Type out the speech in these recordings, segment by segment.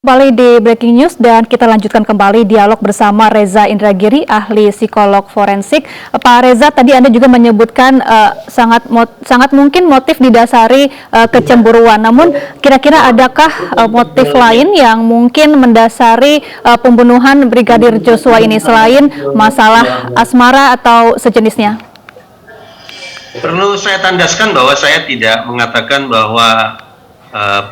Kembali di Breaking News dan kita lanjutkan kembali dialog bersama Reza Indragiri, ahli psikolog forensik. Pak Reza, tadi Anda juga menyebutkan sangat mungkin motif didasari kecemburuan. Namun kira-kira adakah motif lain yang mungkin mendasari pembunuhan Brigadir Joshua ini selain masalah asmara atau sejenisnya? Perlu saya tandaskan bahwa saya tidak mengatakan bahwa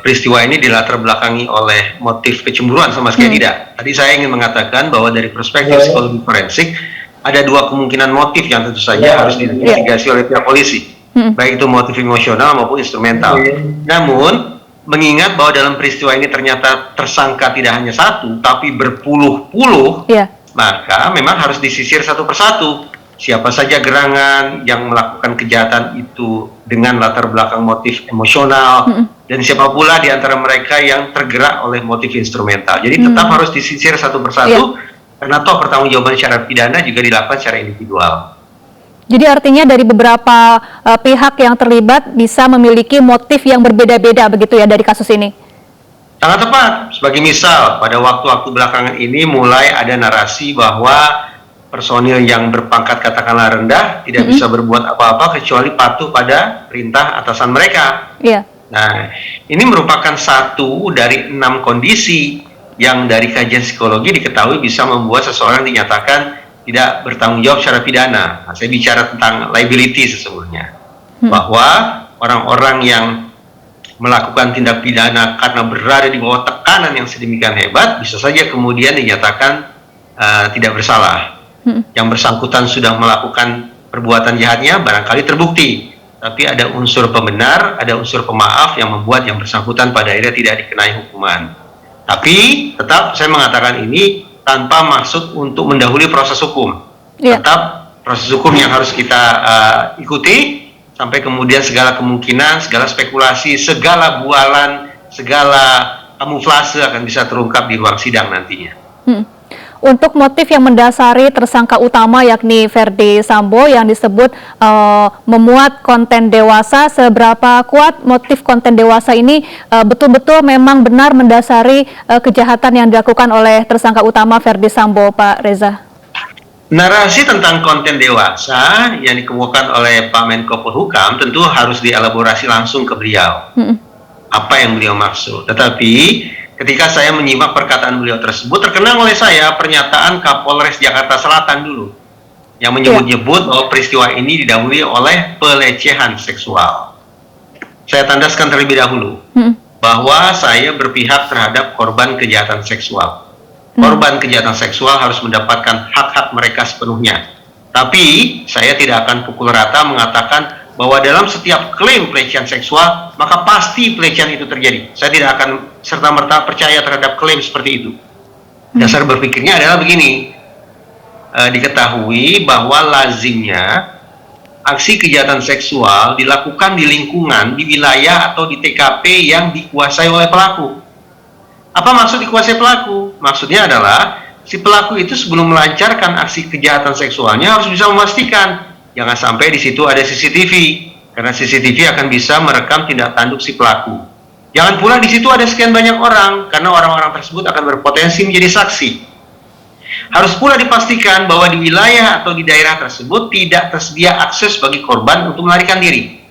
peristiwa ini dilatar belakangi oleh motif kecemburuan, sama sekali tidak. Tadi saya ingin mengatakan bahwa dari perspektif psikologi forensik ada dua kemungkinan motif yang tentu saja harus diinvestigasi oleh pihak polisi, baik itu motif emosional maupun instrumental. Namun mengingat bahwa dalam peristiwa ini ternyata tersangka tidak hanya satu tapi berpuluh-puluh, maka memang harus disisir satu persatu. Siapa saja gerangan yang melakukan kejahatan itu dengan latar belakang motif emosional, dan siapa pula di antara mereka yang tergerak oleh motif instrumental. Jadi tetap harus disisir satu persatu, karena toh pertanggungjawaban secara pidana juga dilakukan secara individual. Jadi artinya dari beberapa pihak yang terlibat bisa memiliki motif yang berbeda-beda begitu ya dari kasus ini? Sangat tepat. Sebagai misal, pada waktu-waktu belakangan ini mulai ada narasi bahwa personil yang berpangkat katakanlah rendah tidak bisa berbuat apa-apa kecuali patuh pada perintah atasan mereka. Nah, ini merupakan satu dari 6 kondisi yang dari kajian psikologi diketahui bisa membuat seseorang dinyatakan tidak bertanggung jawab secara pidana. Nah, saya bicara tentang liability sesungguhnya, bahwa orang-orang yang melakukan tindak pidana karena berada di bawah tekanan yang sedemikian hebat bisa saja kemudian dinyatakan tidak bersalah. Yang bersangkutan sudah melakukan perbuatan jahatnya barangkali terbukti, tapi ada unsur pembenar, ada unsur pemaaf yang membuat yang bersangkutan pada akhirnya tidak dikenai hukuman. Tapi tetap saya mengatakan ini tanpa maksud untuk mendahului proses hukum. Tetap proses hukum yang harus kita ikuti sampai kemudian segala kemungkinan, segala spekulasi, segala bualan, segala kamuflase akan bisa terungkap di ruang sidang nantinya. Untuk motif yang mendasari tersangka utama yakni Verdi Sambo yang disebut memuat konten dewasa, seberapa kuat motif konten dewasa ini betul-betul memang benar mendasari kejahatan yang dilakukan oleh tersangka utama Verdi Sambo, Pak Reza? Narasi tentang konten dewasa yang dikemukakan oleh Pak Menko Polhukam tentu harus dielaborasi langsung ke beliau. Apa yang beliau maksud. Tetapi ketika saya menyimak perkataan beliau tersebut, terkenang oleh saya pernyataan Kapolres Jakarta Selatan dulu, yang menyebut-nyebut bahwa peristiwa ini didahului oleh pelecehan seksual. Saya tandaskan terlebih dahulu, bahwa saya berpihak terhadap korban kejahatan seksual. Korban kejahatan seksual harus mendapatkan hak-hak mereka sepenuhnya. Tapi, saya tidak akan pukul rata mengatakan bahwa dalam setiap klaim pelecehan seksual, maka pasti pelecehan itu terjadi. Saya tidak akan serta-merta percaya terhadap klaim seperti itu. Dasar berpikirnya adalah begini, diketahui bahwa lazimnya aksi kejahatan seksual dilakukan di lingkungan, di wilayah atau di TKP yang dikuasai oleh pelaku. Apa maksud dikuasai pelaku? Maksudnya adalah si pelaku itu sebelum melancarkan aksi kejahatan seksualnya harus bisa memastikan jangan sampai di situ ada CCTV, karena CCTV akan bisa merekam tindak tanduk si pelaku. Jangan pula di situ ada sekian banyak orang, karena orang-orang tersebut akan berpotensi menjadi saksi. Harus pula dipastikan bahwa di wilayah atau di daerah tersebut tidak tersedia akses bagi korban untuk melarikan diri.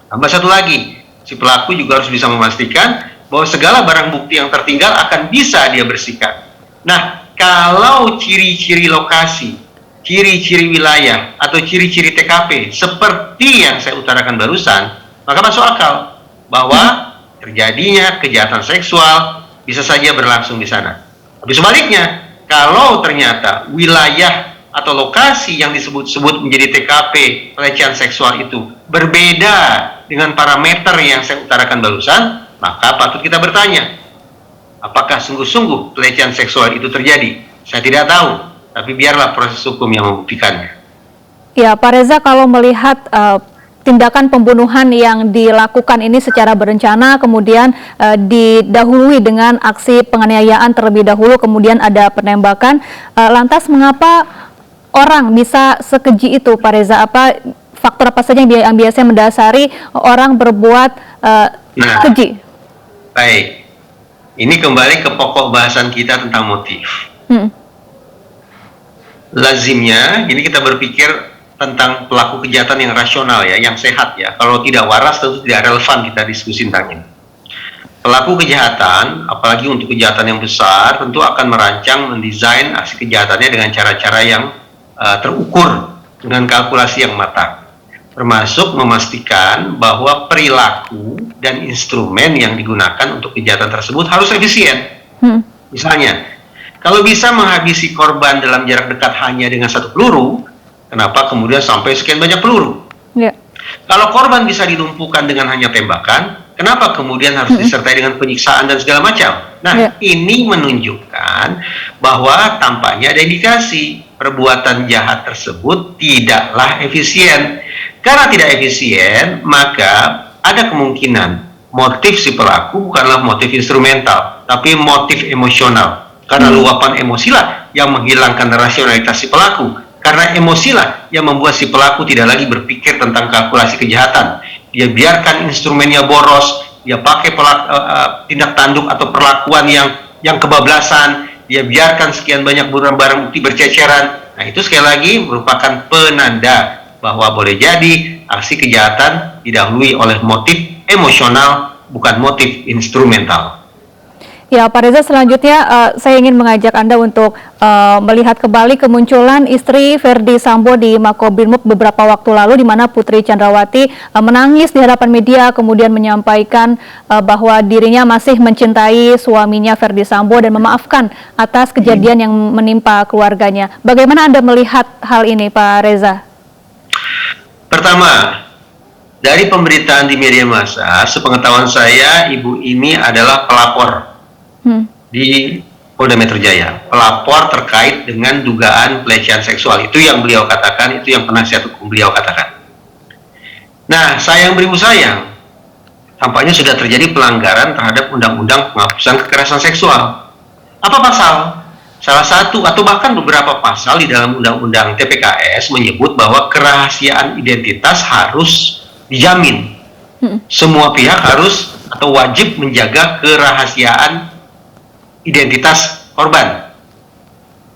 Tambah satu lagi, si pelaku juga harus bisa memastikan bahwa segala barang bukti yang tertinggal akan bisa dia bersihkan. Nah, kalau ciri-ciri lokasi, ciri-ciri wilayah atau ciri-ciri TKP seperti yang saya utarakan barusan, maka masuk akal bahwa terjadinya kejahatan seksual bisa saja berlangsung di sana. Tapi sebaliknya, kalau ternyata wilayah atau lokasi yang disebut-sebut menjadi TKP pelecehan seksual itu berbeda dengan parameter yang saya utarakan barusan, maka patut kita bertanya, apakah sungguh-sungguh pelecehan seksual itu terjadi? Saya tidak tahu, tapi biarlah proses hukum yang membuktikannya. Ya, Pak Reza, kalau melihat tindakan pembunuhan yang dilakukan ini secara berencana, kemudian didahului dengan aksi penganiayaan terlebih dahulu, kemudian ada penembakan, lantas mengapa orang bisa sekeji itu, Pak Reza? Apa faktor apa saja yang biasanya mendasari orang berbuat keji? Baik. Ini kembali ke pokok bahasan kita tentang motif. Hmm. Lazimnya, ini kita berpikir tentang pelaku kejahatan yang rasional ya, yang sehat ya. Kalau tidak waras tentu tidak relevan kita diskusi tentang ini. Pelaku kejahatan, apalagi untuk kejahatan yang besar, tentu akan merancang, mendesain aksi kejahatannya dengan cara-cara yang terukur, dengan kalkulasi yang matang. Termasuk memastikan bahwa perilaku dan instrumen yang digunakan untuk kejahatan tersebut harus efisien. Misalnya, kalau bisa menghabisi korban dalam jarak dekat hanya dengan 1 peluru, kenapa kemudian sampai sekian banyak peluru? Yeah. Kalau korban bisa dilumpuhkan dengan hanya tembakan, kenapa kemudian harus disertai dengan penyiksaan dan segala macam? Nah, ini menunjukkan bahwa tampaknya ada indikasi perbuatan jahat tersebut tidaklah efisien. Karena tidak efisien, maka ada kemungkinan motif si pelaku bukanlah motif instrumental, tapi motif emosional. Karena luapan emosilah yang menghilangkan rasionalitas si pelaku. Karena emosilah yang membuat si pelaku tidak lagi berpikir tentang kalkulasi kejahatan. Dia biarkan instrumennya boros, dia pakai tindak tanduk atau perlakuan yang kebablasan, dia biarkan sekian banyak barang bukti berceceran. Nah, itu sekali lagi merupakan penanda bahwa boleh jadi aksi kejahatan didahului oleh motif emosional, bukan motif instrumental. Ya, Pak Reza, selanjutnya saya ingin mengajak Anda untuk melihat kembali kemunculan istri Verdi Sambo di Makobrimob beberapa waktu lalu, di mana Putri Chandrawati menangis di hadapan media, kemudian menyampaikan bahwa dirinya masih mencintai suaminya Verdi Sambo dan memaafkan atas kejadian yang menimpa keluarganya. Bagaimana Anda melihat hal ini, Pak Reza? Pertama, dari pemberitaan di media massa, sepengetahuan saya, ibu ini adalah pelapor di Polda Metro Jaya. Pelapor terkait dengan dugaan pelecehan seksual. Itu yang beliau katakan, itu yang penasihat hukum beliau katakan. Nah, sayang beribu sayang, tampaknya sudah terjadi pelanggaran terhadap Undang-Undang Penghapusan Kekerasan Seksual. Apa pasal? Salah satu atau bahkan beberapa pasal di dalam Undang-Undang TPKS menyebut bahwa kerahasiaan identitas harus dijamin. Semua pihak harus atau wajib menjaga kerahasiaan identitas korban.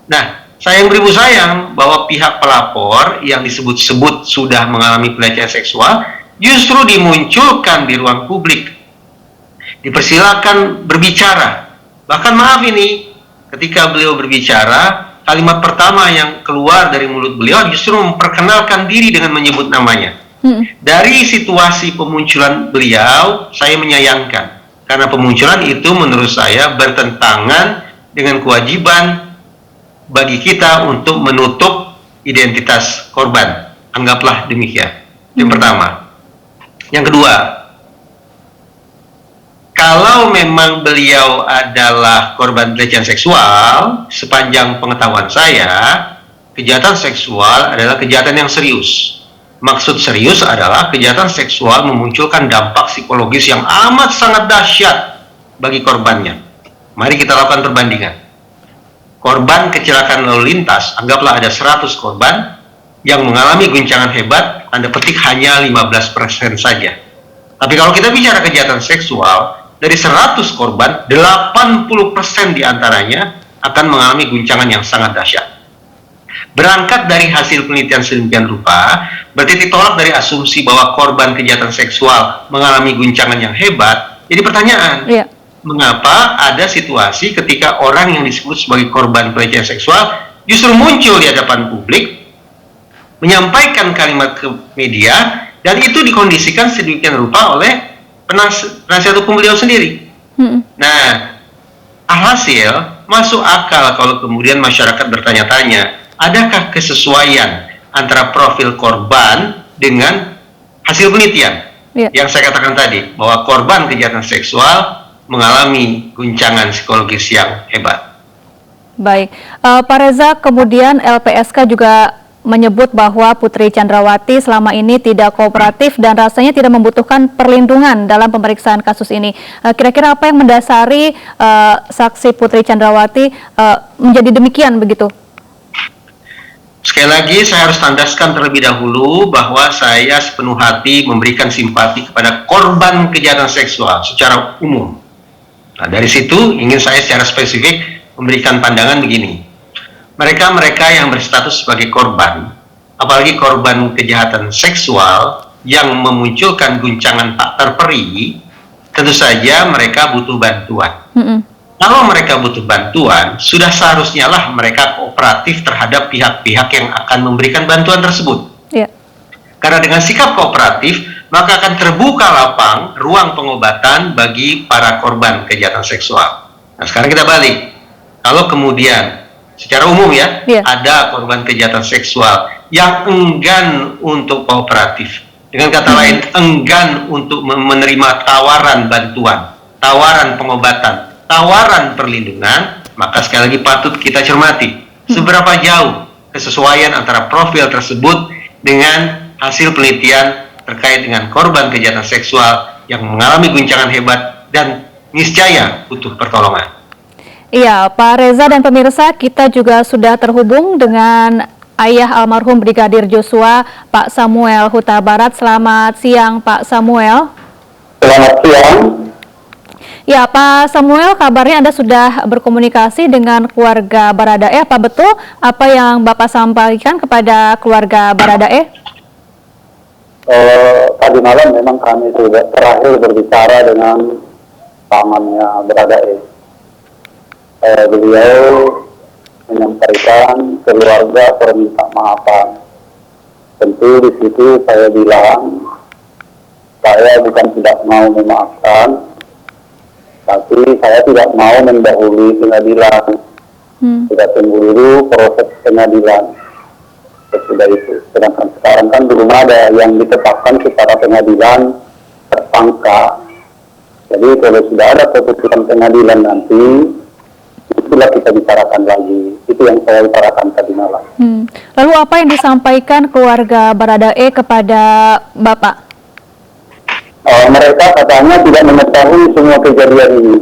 Nah, sayang beribu sayang bahwa pihak pelapor yang disebut-sebut sudah mengalami pelecehan seksual justru dimunculkan di ruang publik. Dipersilakan berbicara. Bahkan maaf ini, ketika beliau berbicara, kalimat pertama yang keluar dari mulut beliau justru memperkenalkan diri dengan menyebut namanya. Dari situasi pemunculan beliau, saya menyayangkan. Karena pemunculan itu menurut saya bertentangan dengan kewajiban bagi kita untuk menutup identitas korban. Anggaplah demikian. Yang pertama. Yang kedua, kalau memang beliau adalah korban pelecehan seksual, sepanjang pengetahuan saya, kejahatan seksual adalah kejahatan yang serius. Maksud serius adalah kejahatan seksual memunculkan dampak psikologis yang amat sangat dahsyat bagi korbannya. Mari kita lakukan perbandingan. Korban kecelakaan lalu lintas, anggaplah ada 100 korban yang mengalami guncangan hebat, tanda petik hanya 15% saja. Tapi kalau kita bicara kejahatan seksual, dari 100 korban, 80% diantaranya akan mengalami guncangan yang sangat dahsyat. Berangkat dari hasil penelitian sedemikian rupa, berarti ditolak dari asumsi bahwa korban kejahatan seksual mengalami guncangan yang hebat. Jadi pertanyaan, mengapa ada situasi ketika orang yang disebut sebagai korban pelecehan seksual justru muncul di hadapan publik, menyampaikan kalimat ke media, dan itu dikondisikan sedemikian rupa oleh penasihat hukum beliau sendiri. Nah, alhasil masuk akal kalau kemudian masyarakat bertanya-tanya, adakah kesesuaian antara profil korban dengan hasil penelitian? Yang saya katakan tadi, bahwa korban kejahatan seksual mengalami guncangan psikologis yang hebat. Baik, Pak Reza, kemudian LPSK juga menyebut bahwa Putri Chandrawati selama ini tidak kooperatif dan rasanya tidak membutuhkan perlindungan dalam pemeriksaan kasus ini. Kira-kira apa yang mendasari saksi Putri Chandrawati menjadi demikian begitu? Sekali lagi saya harus tandaskan terlebih dahulu bahwa saya sepenuh hati memberikan simpati kepada korban kejahatan seksual secara umum. Nah, dari situ ingin saya secara spesifik memberikan pandangan begini. Mereka-mereka yang berstatus sebagai korban, apalagi korban kejahatan seksual yang memunculkan guncangan tak terperi, tentu saja mereka butuh bantuan. Kalau mereka butuh bantuan, sudah seharusnya lah mereka kooperatif terhadap pihak-pihak yang akan memberikan bantuan tersebut. Yeah. Karena dengan sikap kooperatif, maka akan terbuka lapang ruang pengobatan bagi para korban kejahatan seksual. Nah, sekarang kita balik. Kalau kemudian secara umum ya, ada korban kejahatan seksual yang enggan untuk kooperatif. Dengan kata lain, enggan untuk menerima tawaran bantuan, tawaran pengobatan, tawaran perlindungan, maka sekali lagi patut kita cermati seberapa jauh kesesuaian antara profil tersebut dengan hasil penelitian terkait dengan korban kejahatan seksual yang mengalami guncangan hebat dan niscaya butuh pertolongan. Iya, Pak Reza dan pemirsa, kita juga sudah terhubung dengan ayah almarhum Brigadir Joshua, Pak Samuel Huta Barat. Selamat siang, Pak Samuel. Selamat siang. Ya, Pak Samuel, kabarnya Anda sudah berkomunikasi dengan keluarga Baradae. Apa betul apa yang Bapak sampaikan kepada keluarga Baradae? Tadi malam memang kami sudah terakhir berbicara dengan pamannya Baradae. Beliau menyampaikan keluarga perminta maafan. Tentu di situ saya bilang saya bukan tidak mau memaafkan, tapi saya tidak mau mendahului pengadilan. Kita tunggu dulu proses pengadilan. Sesudah itu. Sedangkan sekarang kan belum ada yang ditetapkan secara pengadilan tersangka. Jadi kalau sudah ada keputusan pengadilan nanti, itulah kita bicarakan lagi. Itu yang saya bicarakan tadi malam. Lalu apa yang disampaikan keluarga Baradae kepada Bapak? Mereka katanya tidak mengetahui semua kejadian ini.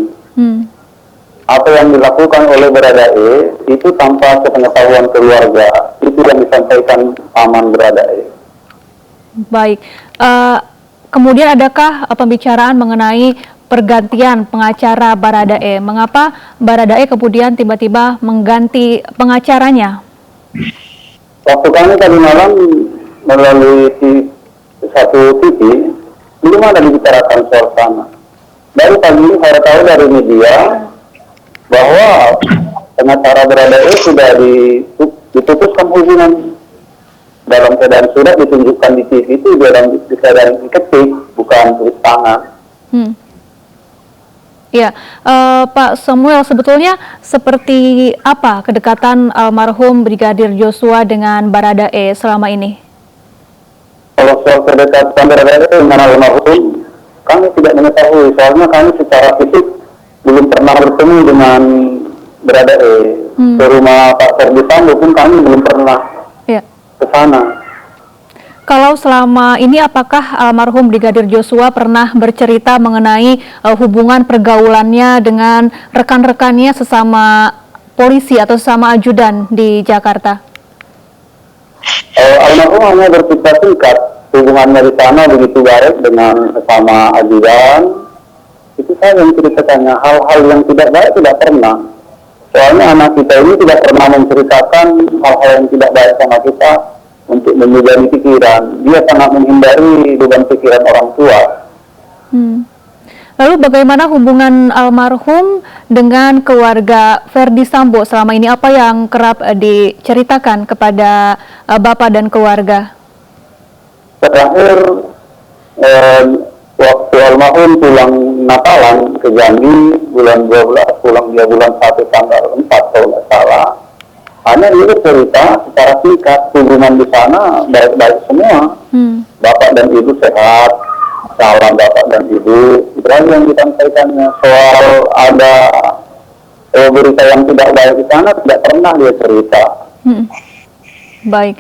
Apa yang dilakukan oleh Baradae itu tanpa sepengetahuan keluarga. Itu yang disampaikan paman Baradae. Baik. Kemudian adakah pembicaraan mengenai pergantian pengacara Baradae? Mengapa Baradae kemudian tiba-tiba mengganti pengacaranya? Waktu kami tadi malam melalui satu TV, belum ada dibicarakan soal sana. Baru pagi ini saya tahu dari media bahwa pengacara Baradae sudah diputuskan hubungan dalam keadaan surat ditunjukkan di TV itu dalam keadaan diketik, bukan tulis tangan. Ya, Pak Samuel, sebetulnya seperti apa kedekatan almarhum Brigadir Joshua dengan Baradae selama ini? Kalau soal kedekatan Baradae dengan almarhum, kami tidak mengetahui. Soalnya kami secara fisik belum pernah bertemu dengan Baradae. Ke rumah Pak Ferdi Sambo pun kami belum pernah ke sana. Kalau selama ini apakah almarhum Brigadir Joshua pernah bercerita mengenai hubungan pergaulannya dengan rekan-rekannya sesama polisi atau sesama ajudan di Jakarta? Almarhum hanya bercerita singkat, hubungannya di sana begitu baik dengan sesama ajudan. Itu saya yang ceritakannya, hal-hal yang tidak baik tidak pernah. Soalnya anak kita ini tidak pernah menceritakan hal-hal yang tidak baik sama kita untuk menjadi pikiran. Dia sangat menghindari beban pikiran orang tua. Lalu bagaimana hubungan almarhum dengan keluarga Ferdi Sambo selama ini? Apa yang kerap diceritakan kepada Bapak dan keluarga? Terakhir, waktu almarhum pulang Natalan ke Jambi, bulan 12, pulang dia bulan 1 tanggal 4 kalau nggak salah. Hanya dia cerita secara singkat, hubungan di sana baik-baik semua. Bapak dan Ibu sehat, salam Bapak dan Ibu. Berarti yang disampaikannya soal ada berita yang tidak baik di sana, tidak pernah dia cerita. Baik.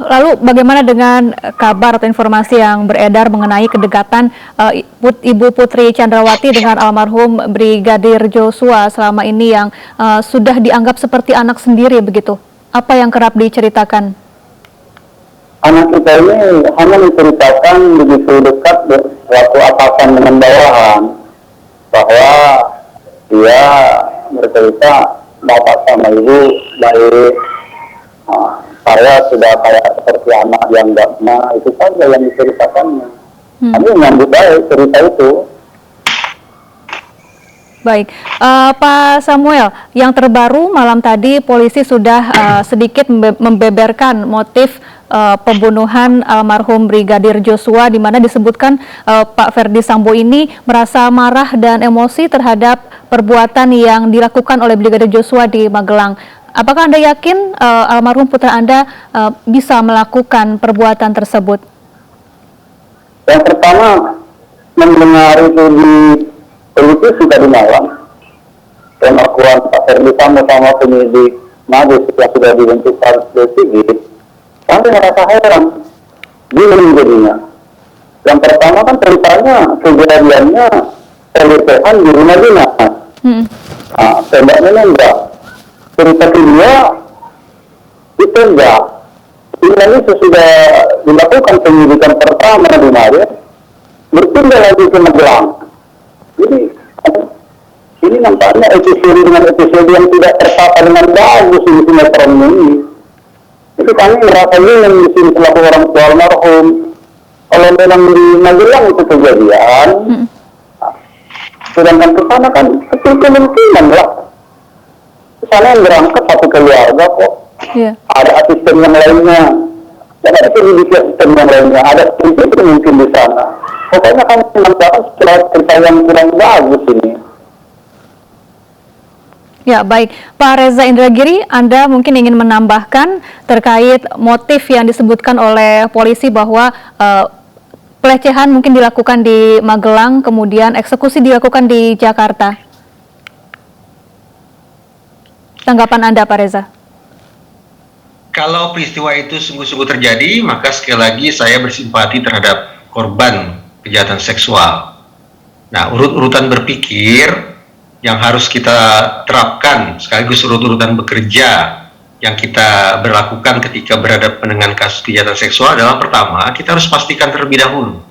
Lalu bagaimana dengan kabar atau informasi yang beredar mengenai kedekatan Ibu Putri Chandrawati dengan almarhum Brigadir Joshua selama ini yang sudah dianggap seperti anak sendiri begitu? Apa yang kerap diceritakan? Anak kita ini hanya menceritakan begitu dekat suatu atasan dengan bawahan bahwa dia bercerita bapak sama ibu baik. Saya sudah kayak seperti anak yang itu saja yang diceritakannya. Kami menyambut baik cerita itu. Baik, Pak Samuel, yang terbaru malam tadi polisi sudah sedikit membeberkan motif pembunuhan almarhum Brigadir Joshua, di mana disebutkan Pak Ferdi Sambo ini merasa marah dan emosi terhadap perbuatan yang dilakukan oleh Brigadir Joshua di Magelang. Apakah Anda yakin almarhum putra Anda bisa melakukan perbuatan tersebut? Yang pertama, mendengar itu di televisi tadi malam, pengakuan Pak Ferdi Sambo sama penyidik Mabes yang sudah dibentuk Satgas Sigit, kami merasa heran, bingung jadinya. Yang pertama kan ceritanya kejadiannya pelecehan di rumah dinas. Tembaknya enggak. Cerita kedua itu enggak. Ini sesudah dilakukan penyidikan pertama di Maret, berpindah lagi ke Magelang. Jadi ini nampaknya episode dengan episode yang tidak tertata dengan bagus di sinetron ini. Itu kami merasa ingin di sini selaku orang tua almarhum. Kalau memang di Magelang itu kejadian, sedangkan ke sana kan kecil kemungkinan lah. Ke sana yang berangkat satu keluarga kok. Yeah. Ada asisten yang lainnya. Dan ada pendidik asisten yang lainnya. Ada pendidik mungkin di sana. Pokoknya kami menampakkan setelah cerita yang kurang bagus ini. Ya, baik. Pak Reza Indragiri, Anda mungkin ingin menambahkan terkait motif yang disebutkan oleh polisi bahwa pelecehan mungkin dilakukan di Magelang, kemudian eksekusi dilakukan di Jakarta. Tanggapan Anda, Pak Reza? Kalau peristiwa itu sungguh-sungguh terjadi, maka sekali lagi saya bersimpati terhadap korban kejahatan seksual. Nah, urut-urutan berpikir yang harus kita terapkan, sekaligus urut-urutan bekerja yang kita berlakukan ketika berhadapan dengan kasus kejahatan seksual adalah pertama, kita harus pastikan terlebih dahulu.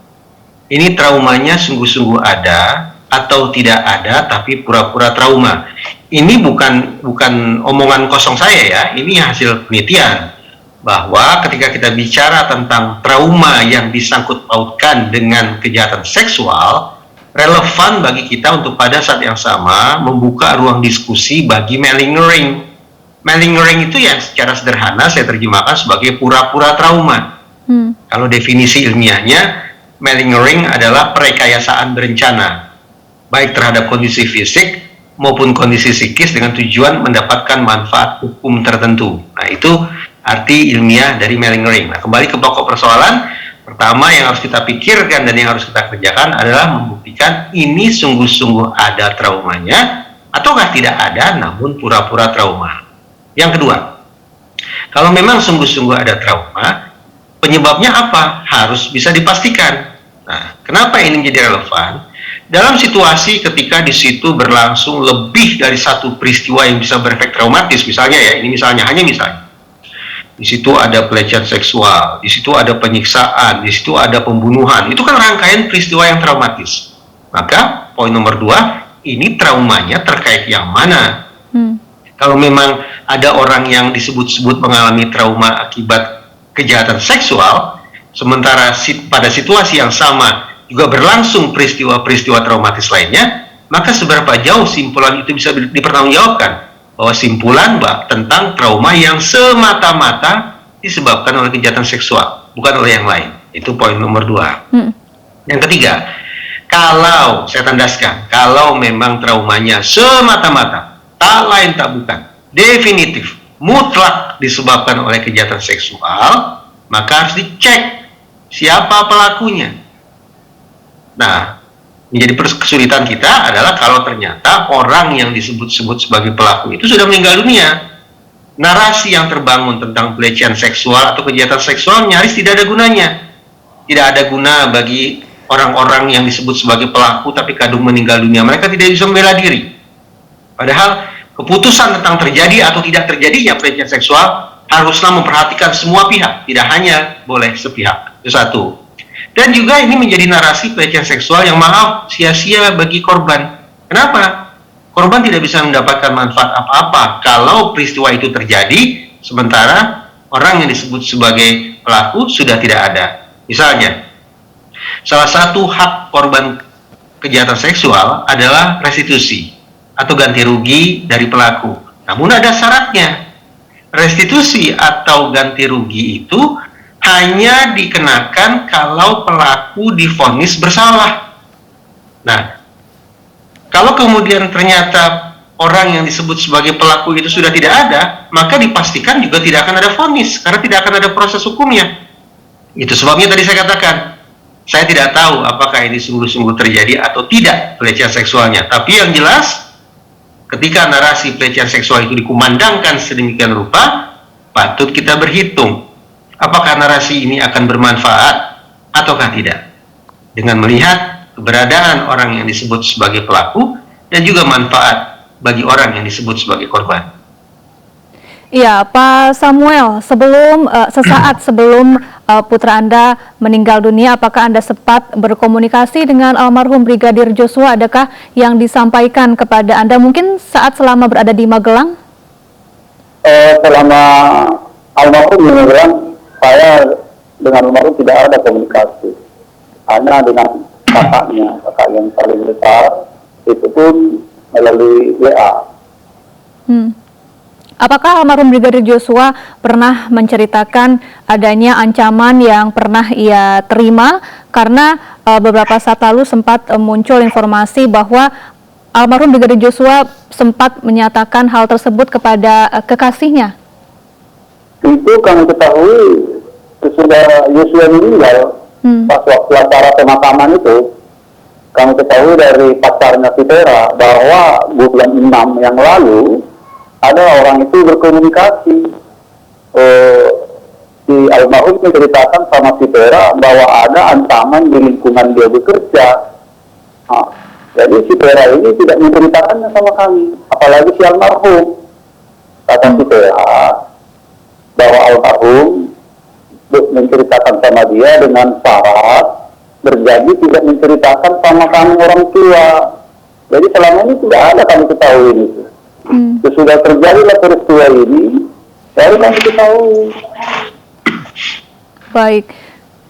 Ini traumanya sungguh-sungguh ada atau tidak ada, tapi pura-pura trauma. Ini bukan omongan kosong saya ya, ini hasil penelitian. Bahwa ketika kita bicara tentang trauma yang disangkut pautkan dengan kejahatan seksual, relevan bagi kita untuk pada saat yang sama membuka ruang diskusi bagi malingering. Malingering itu yang secara sederhana saya terjemahkan sebagai pura-pura trauma. Kalau definisi ilmiahnya, malingering adalah perekayasaan berencana, baik terhadap kondisi fisik maupun kondisi psikis dengan tujuan mendapatkan manfaat hukum tertentu. Nah, itu arti ilmiah dari malingering. Nah, kembali ke pokok persoalan, pertama yang harus kita pikirkan dan yang harus kita kerjakan adalah membuktikan ini sungguh-sungguh ada traumanya ataukah tidak ada namun pura-pura trauma. Yang kedua, kalau memang sungguh-sungguh ada trauma, penyebabnya apa? Harus bisa dipastikan. Nah, kenapa ini menjadi relevan? Dalam situasi ketika di situ berlangsung lebih dari satu peristiwa yang bisa berefek traumatis, misalnya ya, ini misalnya, hanya misalnya. Di situ ada pelecehan seksual, di situ ada penyiksaan, di situ ada pembunuhan. Itu kan rangkaian peristiwa yang traumatis. Maka poin nomor 2, ini traumanya terkait yang mana? Kalau memang ada orang yang disebut-sebut mengalami trauma akibat kejahatan seksual, sementara pada situasi yang sama juga berlangsung peristiwa-peristiwa traumatis lainnya, maka seberapa jauh simpulan itu bisa dipertanggungjawabkan? Bahwa simpulan tentang trauma yang semata-mata disebabkan oleh kejahatan seksual, bukan oleh yang lain. Itu poin nomor 2. Yang ketiga, kalau saya tandaskan, kalau memang traumanya semata-mata, tak lain tak bukan, definitif, mutlak disebabkan oleh kejahatan seksual, maka harus dicek siapa pelakunya. Nah, menjadi kesulitan kita adalah kalau ternyata orang yang disebut-sebut sebagai pelaku itu sudah meninggal dunia. Narasi yang terbangun tentang pelecehan seksual atau kejahatan seksual nyaris tidak ada gunanya. Tidak ada guna bagi orang-orang yang disebut sebagai pelaku tapi kadung meninggal dunia. Mereka tidak bisa membela diri. Padahal keputusan tentang terjadi atau tidak terjadinya pelecehan seksual haruslah memperhatikan semua pihak, tidak hanya boleh sepihak. Itu satu. Dan juga ini menjadi narasi pelecehan seksual yang maaf sia-sia bagi korban. Kenapa? korban tidak bisa mendapatkan manfaat apa-apa kalau peristiwa itu terjadi, sementara orang yang disebut sebagai pelaku sudah tidak ada. Misalnya, salah satu hak korban kejahatan seksual adalah restitusi atau ganti rugi dari pelaku. Namun ada syaratnya. Restitusi atau ganti rugi itu hanya dikenakan kalau pelaku divonis bersalah. Nah, kalau kemudian ternyata orang yang disebut sebagai pelaku itu sudah tidak ada, maka dipastikan juga tidak akan ada vonis, karena tidak akan ada proses hukumnya. Itu sebabnya tadi saya katakan, saya tidak tahu apakah ini sungguh-sungguh terjadi atau tidak pelecehan seksualnya. Tapi yang jelas, ketika narasi pelecehan seksual itu dikumandangkan sedemikian rupa, patut kita berhitung apakah narasi ini akan bermanfaat ataukah tidak, dengan melihat keberadaan orang yang disebut sebagai pelaku dan juga manfaat bagi orang yang disebut sebagai korban. Iya, Pak Samuel, sesaat sebelum putra Anda meninggal dunia, apakah Anda sempat berkomunikasi dengan almarhum Brigadir Joshua? Adakah yang disampaikan kepada Anda mungkin selama berada di Magelang? Selama almarhum di Magelang, saya dengan almarhum tidak ada komunikasi. Hanya dengan kakak yang paling besar, itu pun melalui WA. Apakah almarhum Brigadir Joshua pernah menceritakan adanya ancaman yang pernah ia terima? Karena beberapa saat lalu sempat muncul informasi bahwa almarhum Brigadir Joshua sempat menyatakan hal tersebut kepada kekasihnya. Itu kami ketahui sesudah Joshua meninggal, pas waktu acara pemakaman itu, kami ketahui dari pacarnya Fitera bahwa bulan 6 yang lalu ada orang itu berkomunikasi. Si almarhum menceritakan sama Fitera bahwa ada ancaman di lingkungan dia bekerja. Jadi Fitera ini tidak menceritakannya sama kami, apalagi si almarhum. Kata Fitera bahwa almarhum menceritakan sama dia dengan syarat berjanji tidak menceritakan sama kami orang tua. Jadi selama ini tidak ada kami ketahui itu. Sesudah terjadilah peristiwa ini, baru kami ketahui. Baik,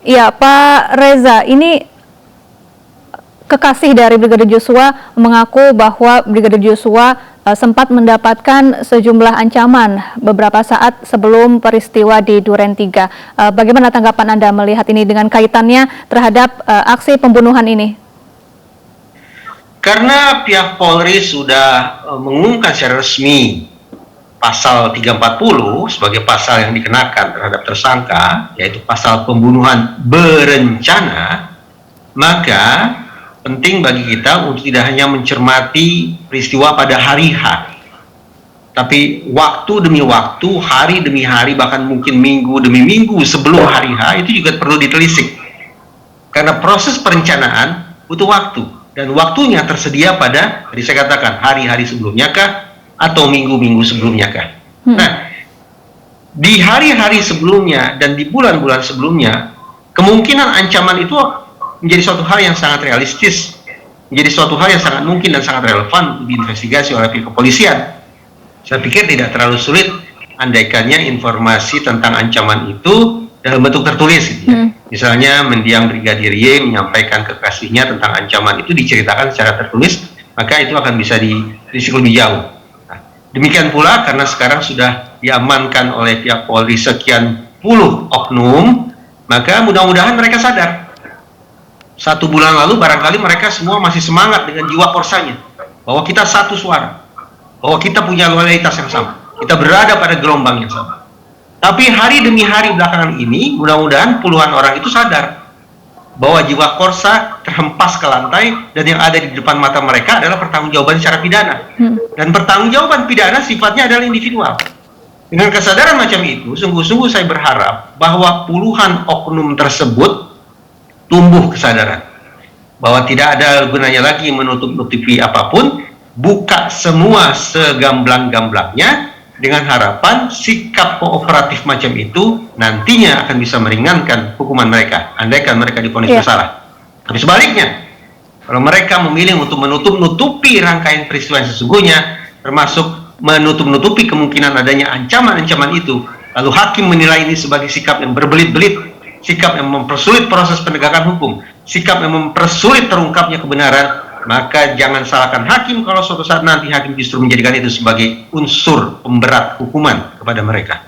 ya Pak Reza, ini kekasih dari Brigadir Joshua mengaku bahwa Brigadir Joshua sempat mendapatkan sejumlah ancaman beberapa saat sebelum peristiwa di Duren 3. Bagaimana tanggapan Anda melihat ini dengan kaitannya terhadap aksi pembunuhan ini? Karena pihak Polri sudah mengumumkan secara resmi pasal 340 sebagai pasal yang dikenakan terhadap tersangka, yaitu pasal pembunuhan berencana, maka penting bagi kita untuk tidak hanya mencermati peristiwa pada hari H, tapi waktu demi waktu, hari demi hari, bahkan mungkin minggu demi minggu sebelum hari H itu juga perlu ditelisik. Karena proses perencanaan butuh waktu, dan waktunya tersedia pada, tadi saya katakan, hari-hari sebelumnya kah, atau minggu-minggu sebelumnya kah. Nah, di hari-hari sebelumnya dan di bulan-bulan sebelumnya, kemungkinan ancaman itu menjadi suatu hal yang sangat realistis, menjadi suatu hal yang sangat mungkin dan sangat relevan diinvestigasi oleh pihak kepolisian. Saya pikir tidak terlalu sulit andaikannya informasi tentang ancaman itu dalam bentuk tertulis, gitu ya. Misalnya mendiang Brigadir Y menyampaikan kekasihnya tentang ancaman itu diceritakan secara tertulis, maka itu akan bisa dirisiko lebih jauh. Nah, demikian pula karena sekarang sudah diamankan oleh pihak Polri sekian puluh oknum, maka mudah-mudahan mereka sadar. 1 bulan lalu barangkali mereka semua masih semangat dengan jiwa korsanya, bahwa kita satu suara, bahwa kita punya loyalitas yang sama, kita berada pada gelombang yang sama. Tapi hari demi hari belakangan ini, mudah-mudahan puluhan orang itu sadar bahwa jiwa korsa terhempas ke lantai, dan yang ada di depan mata mereka adalah pertanggungjawaban secara pidana. Dan pertanggungjawaban pidana sifatnya adalah individual. Dengan kesadaran macam itu, sungguh-sungguh saya berharap bahwa puluhan oknum tersebut tumbuh kesadaran bahwa tidak ada gunanya lagi menutup-nutupi apapun, buka semua segamblang-gamblangnya, dengan harapan sikap kooperatif macam itu nantinya akan bisa meringankan hukuman mereka andaikan mereka divonis bersalah. Tapi sebaliknya, Kalau mereka memilih untuk menutup-nutupi rangkaian peristiwa yang sesungguhnya, termasuk menutup-nutupi kemungkinan adanya ancaman-ancaman itu, lalu hakim menilai ini sebagai sikap yang berbelit-belit, sikap yang mempersulit proses penegakan hukum, sikap yang mempersulit terungkapnya kebenaran, maka jangan salahkan hakim kalau suatu saat nanti hakim justru menjadikan itu sebagai unsur pemberat hukuman kepada mereka.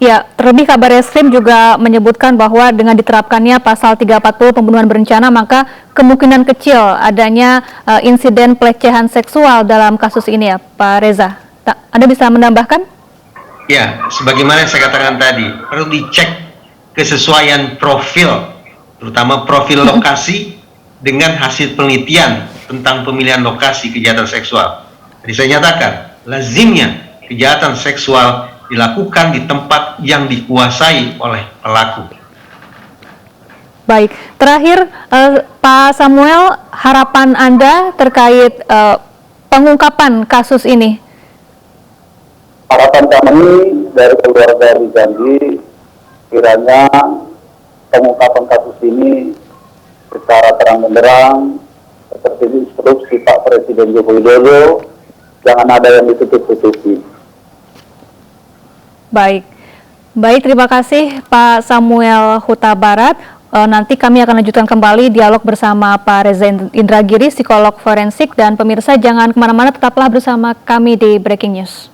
Ya, terlebih kabar eskrim juga menyebutkan bahwa dengan diterapkannya pasal 340 pembunuhan berencana, maka kemungkinan kecil adanya insiden pelecehan seksual dalam kasus ini ya, Pak Reza. Anda bisa menambahkan? Ya, sebagaimana yang saya katakan tadi, perlu dicek kesesuaian profil, terutama profil lokasi dengan hasil penelitian tentang pemilihan lokasi kejahatan seksual. Jadi saya nyatakan, lazimnya kejahatan seksual dilakukan di tempat yang dikuasai oleh pelaku. Baik, terakhir Pak Samuel, harapan Anda terkait pengungkapan kasus ini? Harapan kami dari keluarga Rizandi, kiranya pengungkapan kasus ini secara terang-benderang seperti instruksi Pak Presiden Joko Widodo, jangan ada yang ditutup-tutupi. Baik, terima kasih Pak Samuel Huta Barat. Nanti kami akan lanjutkan kembali dialog bersama Pak Reza Indragiri, psikolog forensik, dan pemirsa jangan kemana-mana, tetaplah bersama kami di Breaking News.